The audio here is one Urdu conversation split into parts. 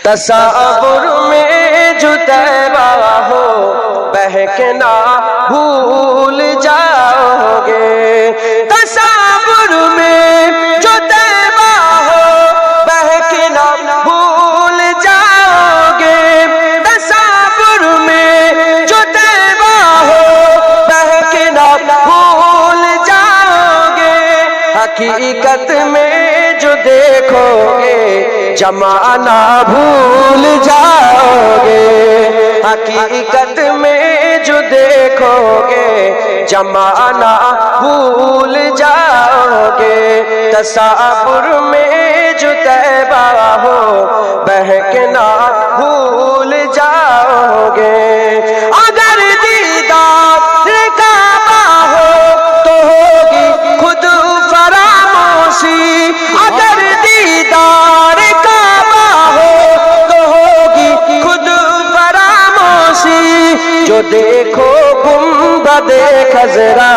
تصور میں جو طیبہ ہو بہکنا بھول جاؤ گے، تصور میں جو طیبہ ہو بہکنا بھول جاؤ گے، تصور میں جو طیبہ ہو بہکنا بھول جاؤ گے، حقیقت میں جو دیکھو گے زمانہ بھول جاؤ گے، حقیقت میں جو دیکھو گے زمانہ بھول جاؤ گے، تصور میں جو طیبہ ہو بہکنا بھول جاؤ گے۔ اگر دیدار کعبہ ہو تو ہوگی خود فراموشی، اگر دیدار کعبہ ہو تو ہوگی خود فراموشی، جو دیکھو گنبد خضرا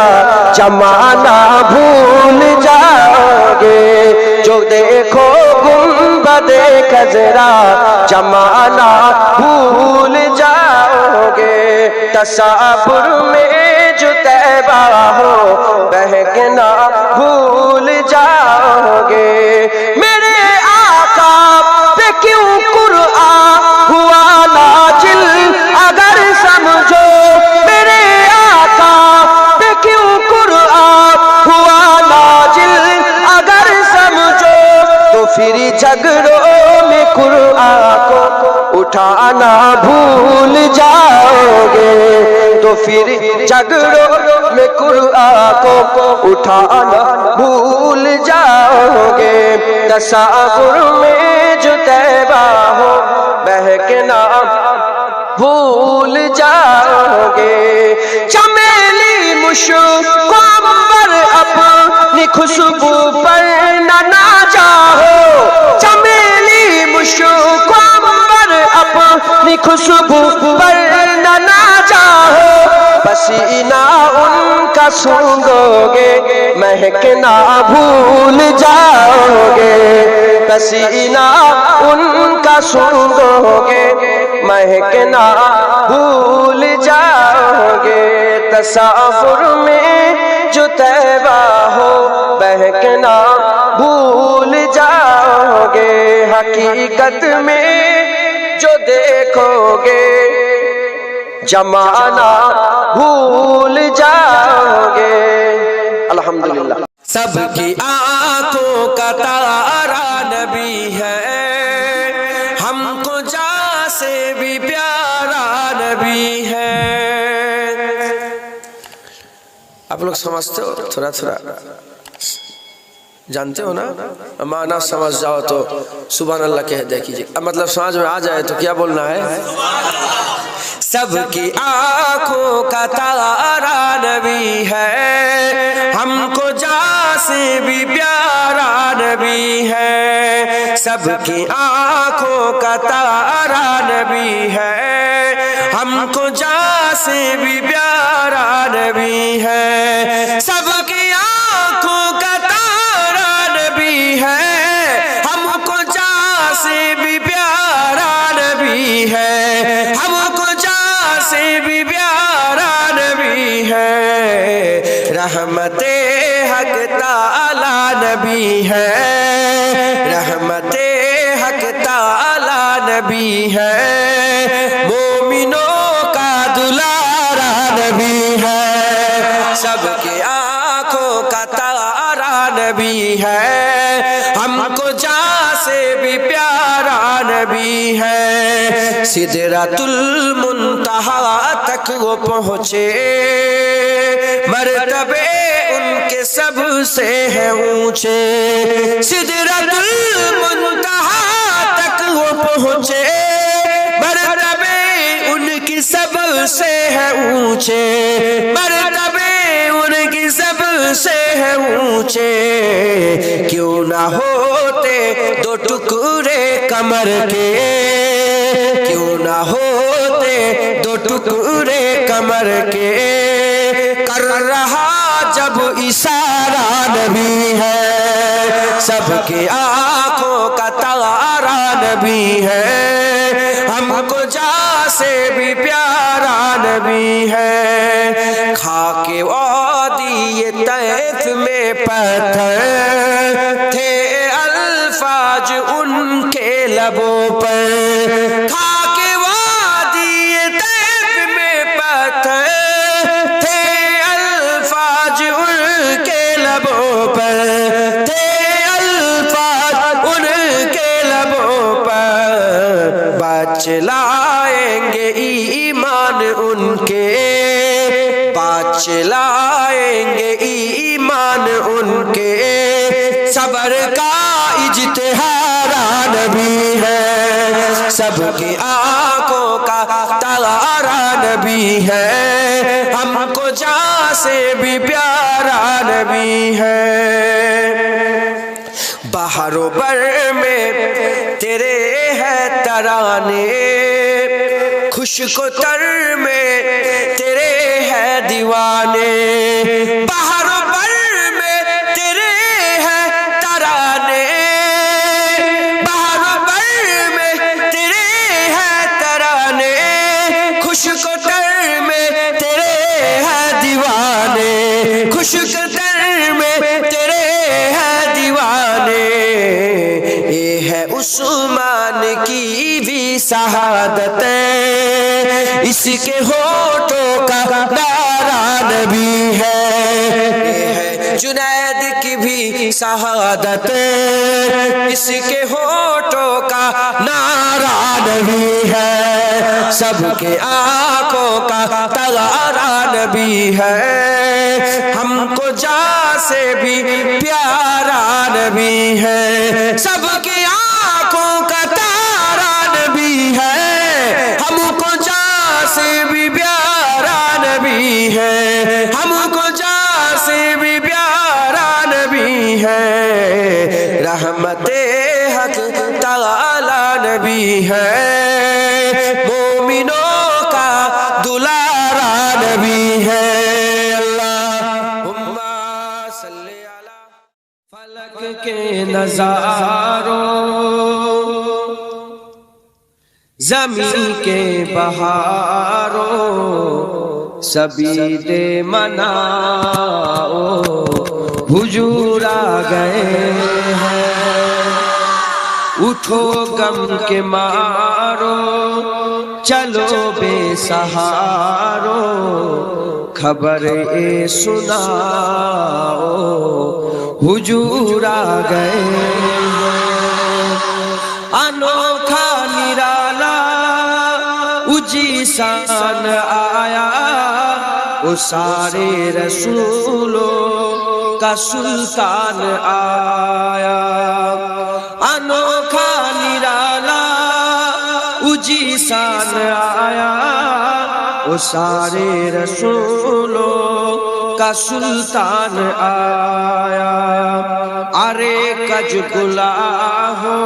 زمانہ بھول جاؤ گے، جو دیکھو گنبد خضرا زمانہ بھول جاؤ گے، تصور میں جو طیبہ ہو بہکنا بھول جاؤ گے۔ میرے آقا پہ کیوں قرآن ہوا نازل اگر سمجھو، میرے آقا پہ کیوں قرآن ہوا نازل اگر سمجھو، تو پھر جھگڑوں میں قرآن کو اٹھانا بھول جاؤ گے، تو پھر جھگڑوں میں قرآن کو اٹھانا بھول جاؤ گے، تصور میں جو طیبہ ہو بہکنا بھول جاؤ گے۔ چمیلی مشک عنبر اپنی خوشبو پر نہ جاؤ، چمیلی مشک عنبر اپنی خوشبو پر نہ جاؤ، پسینہ ان کا سونگو گے مہکنا بھول جاؤ گے، پسینہ ان کا سونگو گے مہکنا بھول جاؤ گے، تصور میں جو طیبہ ہو بہکنا بھول جاؤ گے، حقیقت میں جو دیکھو گے زمانہ بھول جاؤ گے۔ الحمدللہ۔ سب کی آنکھوں کا تارا نبی ہے، ہم کو جاں سے بھی پیارا نبی ہے۔ آپ لوگ سمجھتے ہو؟ تھوڑا تھوڑا جانتے ہو نا؟ معنی سمجھ جاؤ تو سبحان اللہ کہہ دے کیجئے، اب مطلب سمجھ میں آ جائے تو کیا بولنا ہے؟ سب کی آنکھوں کا تارا نبی ہے، ہم کو جاں سے بھی پیارا نبی ہے، سب کی آنکھوں کا تارا نبی ہے، ہم کو جاں سے بھی پیارا نبی ہے، سب کی آنکھوں کا تارا نبی ہے، ہم کو جاں سے بھی پیارا نبی ہے، ہم کو جاں سے بھی پیارا نبی ہے، رحمت حق تعالی نبی ہے، رحمت حق تعالی نبی ہے، مومنوں کا دلارا نبی ہے، سب کی آنکھوں کا تارا نبی ہے، ہم کو جاں سے بھی پیارا نبی ہے، سدرۃ المنتہا تک وہ پہنچے، مرتبے ان کے سب سے ہیں اونچے، سدرۃ المنتہا تک وہ پہنچے، مرتبے ان کی سب سے ہیں اونچے، مرتبے ان کی سب سے ہیں اونچے، کیوں نہ ہوتے دو ٹکڑے کمر کے، کیوں نہ ہوتے دو ٹکڑے کمر کے، کر رہا جب اشارہ نبی ہے، سب کی آنکھوں کا تارا نبی ہے، ہم کو جا سے بھی پیارا نبی ہے۔ خاک وادی طیف میں پتھر تھے الفاظ ان کے لبوں پر، خاک وادی طیف میں پتھر تھے الفاظ ان کے لبوں پر، تھے الفاظ ان کے لبوں پر، بچلائیں گے ایمان ان کے، بچلائیں گے ایمان ان کے، صبر کا اجتہارا نبی ہے، سب کی آنکھوں کا تارا نبی ہے، ہم کو جاں سے بھی پیارا نبی ہے۔ بحر و بر میں تیرے ہے ترانے، خشک و تر میں تیرے ہے دیوانے، بحر و بر میں تیرے ہے ترانے، بحر و بر میں تیرے ہے ترانے، خشک و تر میں تیرے ہے دیوانے، خشک تر میں تیرے ہے دیوانے، یہ ہے عثمان کی بھی شہادت، اس کے ہونٹوں کا نعرہ نبی ہے، یہ ہے جنید کی بھی شہادت، اس کے ہونٹوں کا نعرہ نبی ہے، سب کے آنکھوں کا تارا نبی ہے، ہم کو جاں سے بھی پیارا نبی ہے، سب کی آنکھوں کا تارا نبی ہے، ہم کو جاں سے بھی پیارا نبی ہے، ہم کو جاں سے بھی پیارا نبی ہے، رحمت حق تعالی نبی ہے، مومنوں کا دلارا نبی ہے۔ اللہم صلی علی فلک کے نظاروں، زمین کے بہاروں، سبھی دے مناؤ، حضور آ گئے ہیں، اٹھو غم کے مارو، چلو بے سہارو، خبر اے سناؤ، حضور آ گئے ہیں، انوکھا نرالا اجی سان آیا، وہ سارے رسولوں کا سلطان آیا، انوکھا نرالا اجی سان آیا، وہ سارے رسولوں کا سلطان آیا، ارے کج گلا ہو،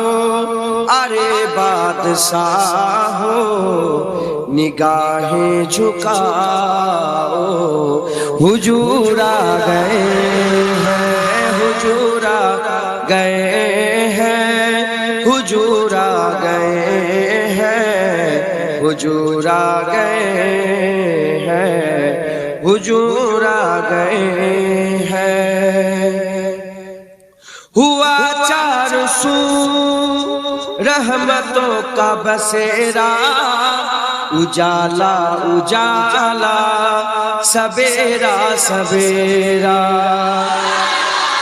ارے بادشاہ ہو، نگاہیں جھکاؤ، حضور آ گئے ہیں، حضور آ گئے ہیں، حضور آ گئے ہیں، حضور آ گئے ہیں، حضور آ گئے ہیں، ہوا چار سو رحمتوں کا بسیرا، اجالا اجالا سبیرا سبیرا،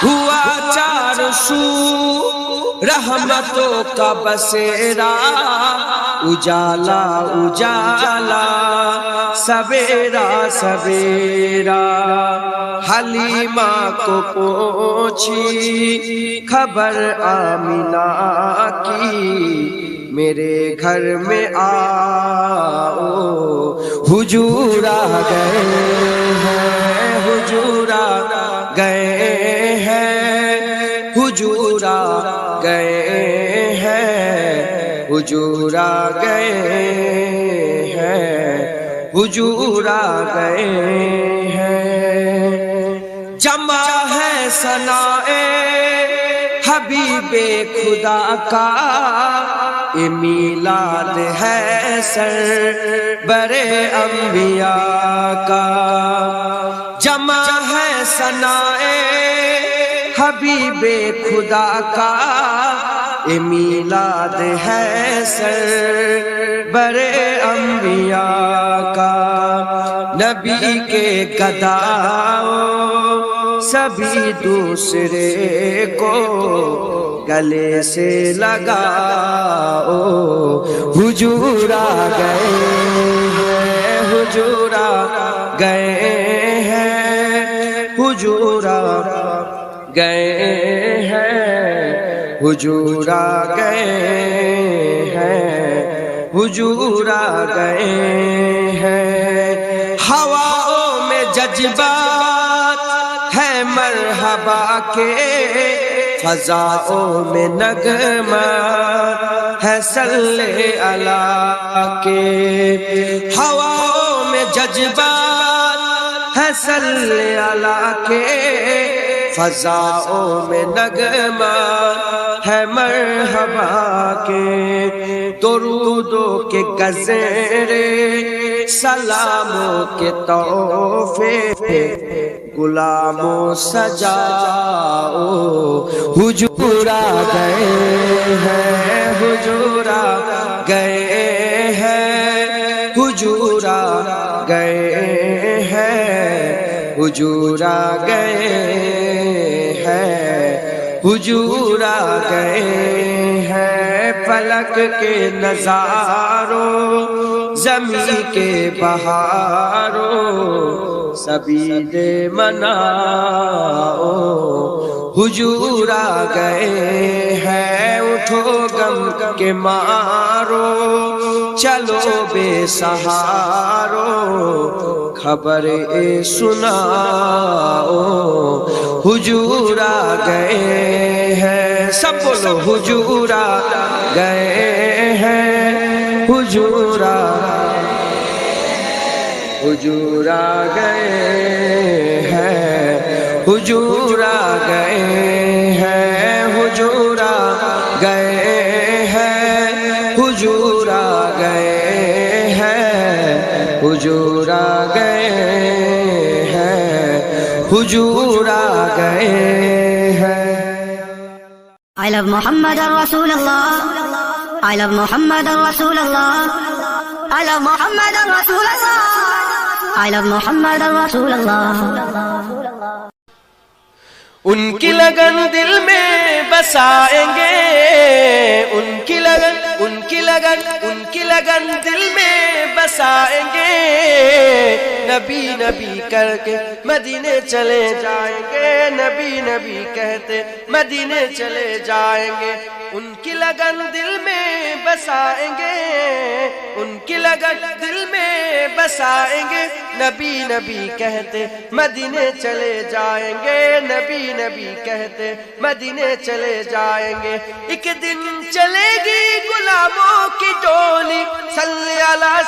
ہوا چار سو رحمتوں کا بسیرا، اجالا اجالا سبیرا سبیرا، حلیمہ کو پوچھی خبر آمنہ کی، میرے گھر میں آؤ، حضور آ گئے ہیں، حضور آ گئے ہیں، حضور آ گئے ہیں، حضور آ گئے ہیں، حضور آ گئے ہیں، جمع ہے ثنائے حبیب خدا کا، یہ میلاد ہے سرور انبیاء کا۔ جمع ہے ثنائے حبیب خدا کا، یہ میلاد ہے سرور انبیاء کا۔ نبی کے گداؤں سبھی دوسرے کو گلے سے لگاؤ، حضور آ گئے ہیں، حضور آ گئے ہیں، حضور آ گئے ہیں، حضور آ گئے ہیں، حضور آ گئے ہیں۔ ہواؤں میں جذبات ہے مرحبا کے، فضاؤں میں نغمہ ہے صلی اللہ کے۔ ہواؤں میں جذبات ہے صلی اللہ کے، فضاؤں میں نغمہ ہے مرحبا کے۔ درودوں کے گزرے سلاموں کے تحفے غلاموں سجاؤ، حضور آ گئے ہیں، حضور آ گئے ہیں، حضور آ گئے ہیں، حضور آ گئے ہیں، حضور آ گئے ہیں۔ فلک کے نظاروں زمین کے بہاروں سبھی دے مناؤ، حضور آ گئے ہیں۔ اٹھو غم کے مارو چلو بے سہارو، خبر سناؤ، حضور آ گئے ہیں۔ سب بولو حضور آ گئے ہیں، حضور آ حضور آ گئے ہیں، حضور آ گئے ہیں، حضور آ گئے ہیں، حضور آ گئے ہیں، حضور آ گئے ہیں، حضور آ گئے ہیں۔ I love Muhammad Rasulullah. I love Muhammad Rasulullah. I love Muhammad Rasulullah. I love Muhammad Rasulullah. ان کی لگن دل میں بسائیں گے، ان کی لگن، ان کی لگن، ان کی لگن دل میں بسائیں گے، نبی نبی کر کے مدینے چلے جائیں گے، نبی نبی کہتے مدینے چلے جائیں گے۔ ان کی لگن دل میں بسائیں گے، ان کی لگن دل میں بسائیں گے، نبی نبی کہتے مدینے چلے جائیں گے، نبی نبی کہتے مدینے چلے جائیں گے۔ ایک دن چلے گی غلاموں کی ٹولی، صلی اللہ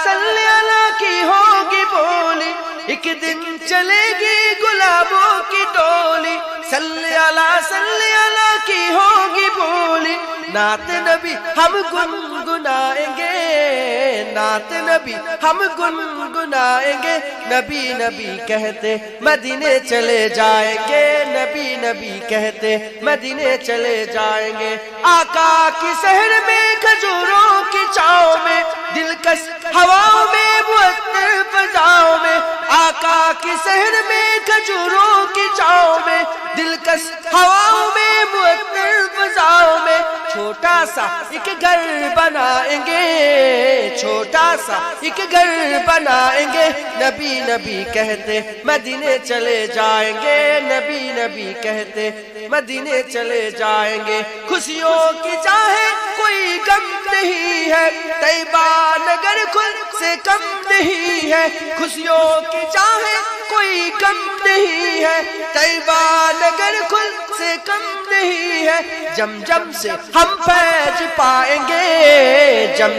کی ہوگی بولی۔ ایک دن چلے گی غلاموں کی ٹولی، صلی اللہ کی ہوگی بولی۔ نعت نبی ہم گنگنائیں گے، نعت نبی ہم گنگنائیں گے، نبی نبی کہتے مدینے چلے جائیں گے، نبی نبی کہتے مدینے چلے جائیں گے۔ آقا کی شہر میں کھجوروں کی چھاؤں میں، دلکش ہواؤں میں معطر فضاؤں میں، آقا کی شہر میں کھجوروں کی چھاؤں میں، دلکش ہواؤں میں معطر فضاؤں میں، چھوٹا سا ایک گھر بنائیں گے، چھوٹا سا ایک گھر بنائیں گے، نبی نبی کہتے مدینے چلے جائیں گے، نبی نبی کہتے مدینے چلے جائیں گے۔ خوشیوں کی چاہے کوئی غم نہیں ہے، طیبہ نگر خود سے کم نہیں ہے، خوشیوں کی چاہے کوئی کم نہیں ہے، طیبہ نگر خود سے کم نہیں ہے، جم سے ہم فیض پائیں گے، جم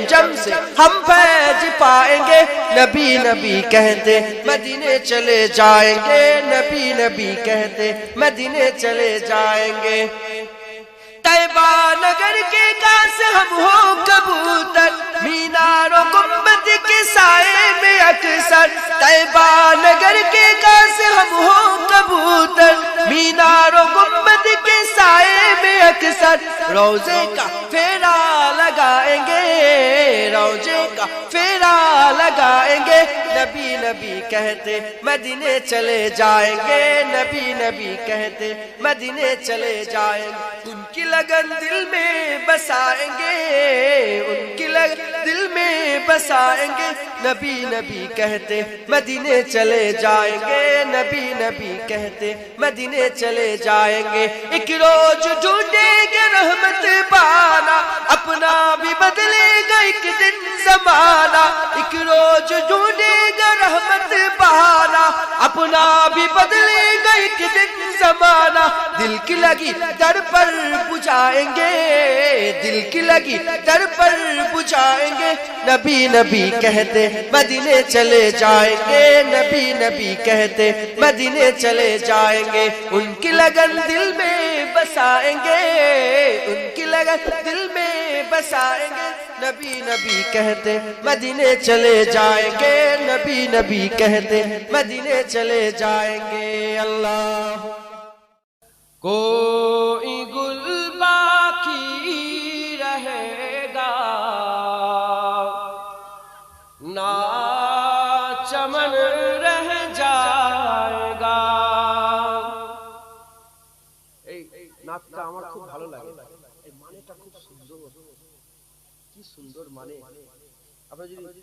سے ہم فیض پائیں گے، نبی نبی کہتے مدینے چلے جائیں گے، نبی نبی کہتے مدینے چلے جائیں گے۔ طیبہ نگر کے کاس ہم ہو کبوتر، مینار و گنبد کے سائے میں اکثر، طیبہ نگر کے کاس ہم ہو کبوتر، مینار و گنبد کے سائے میں اکثر، روزے کا پھیرا لگائیں گے، روزے کا پھیرا لگائیں گے، نبی نبی کہتے مدینے چلے جائیں گے، نبی نبی کہتے مدینے چلے جائیں گے، ان کی لگن دل میں بسائیں گے، ان کی لگن دل میں بسائیں گے، نبی نبی کہتے مدینے چلے جائیں گے، نبی نبی کہتے مدینے چلے جائیں گے، ایک روز ڈھونڈیں گے رحمت بانا، اپنا بھی بدلے گا ایک دن زمانہ، ایک روز ڈھونڈیں گا رحمت بانا، اپنا بھی بدلے گا ایک دن زمانہ، دل کی لگی در پر بجھائیں گے، دل کی لگی در پر بجھائیں گے، نبی نبی کہتے مدینے چلے جائیں گے، نبی نبی کہتے مدینے چلے جائیں گے، ان کی لگن دل میں بسائیں گے، ان کی لگن دل میں بسائیں گے، نبی نبی کہتے مدینے چلے جائیں گے، نبی نبی کہتے مدینے چلے جائیں گے۔ اللہ کوئی گل باقی رہے گا نہ چمن رہ جائے گا۔ এই নাচটা আমার খুব ভালো লাগে, এই মানেটা খুব সুন্দর, কি সুন্দর মানে। আপনারা যদি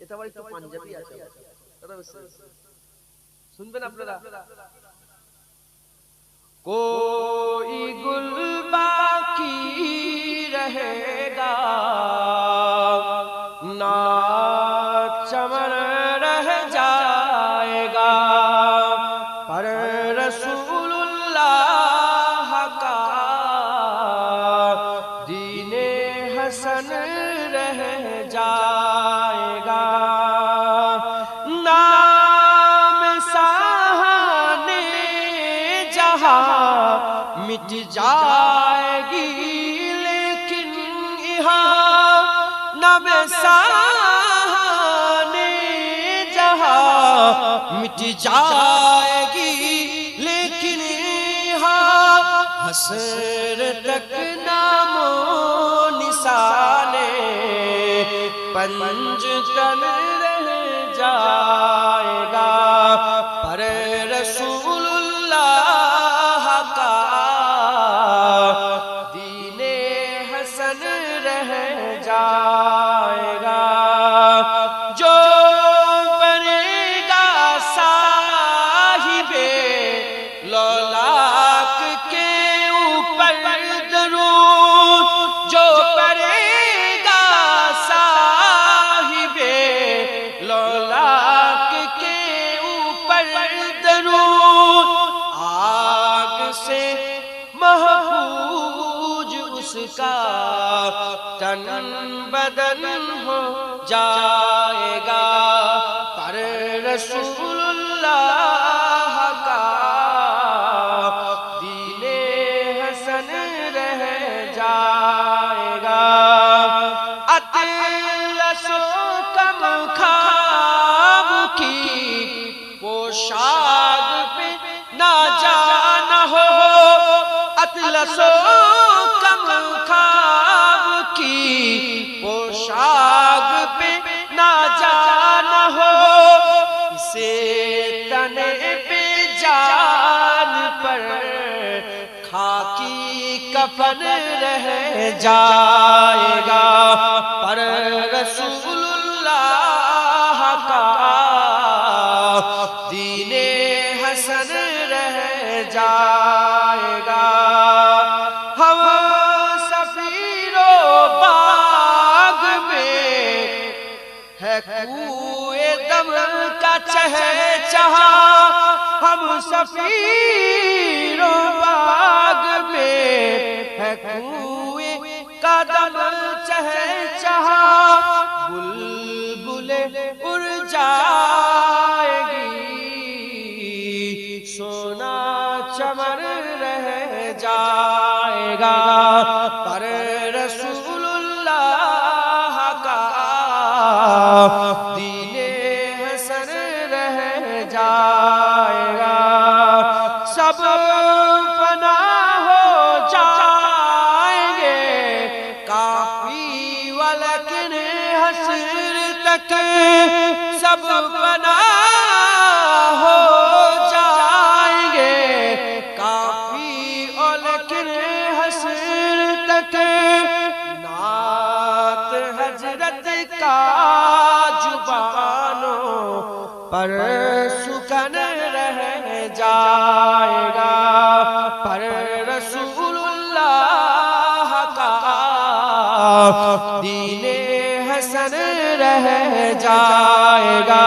এটা আবার একটু পাঞ্জাবি আছে, শুনবেন আপনারা। کوئی گل باقی رہے گا نہ چمن رہ جائے گا، پر رسول اللہ کا دین حسن رہ جائے گا، نام سہانے جہاں مٹ جائے گی، لیکن یہاں نام سہانے جہاں مٹ جائے گی، لیکن یہاں حسرت نام و نشانے پنجتن رہ جائے گا، پر رسول اللہ کا دین حسن رہ جائے گا، جو بنے گا صاحب لولاک کے اوپر درود، جو پڑھے گا صاحب لولاک کے اوپر درود، آگ سے محفوظ اس کا تن بدن ہو جائے گا، پر رسول اللہ کا دین حسن رہ جائے گا، اطلس و کم خواب کی پوشاک پہ نہ جانا ہو، اطلس و کم خواب کی پوشاک پہ نہ جانا ہو، اسے تنے پہ جان پر خاکی کفن رہ جائے گا، پر رسول اللہ کا دین حسن رہ جائے گا، ہے کوئے دم کا چہچہا ہم سفیروں باغ میں، ہے کوئے کا دم چہچہا بلبلیں اڑ جائے گی، سونا چمن رہ جائے گا، پر رسول اللہ کا دین حسن رہ جائے گا، سب فنا ہو جائیں گے کافی ولیکن حشر تک، سب فنا ہو جائیں گے کافی ولیکن حشر تک، نعت حضرت کا زبانوں پر سکن رہ جائے گا، پر رسول اللہ کا دین حسن رہ جائے گا،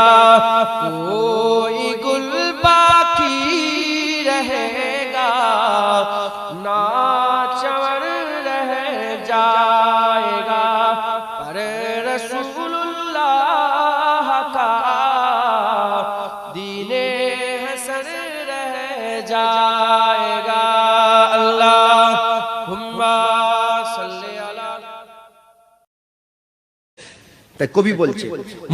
کوئی گل باقی رہے گا نا چمن رہ جائے گا، پر رسول اللہ کا دین حسن رہ جائے گا، اللہم صلی اللہ۔ কবি বলছে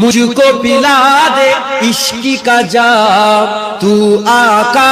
মুঝকো পিলা দে ইশকি কা জাম তু আকা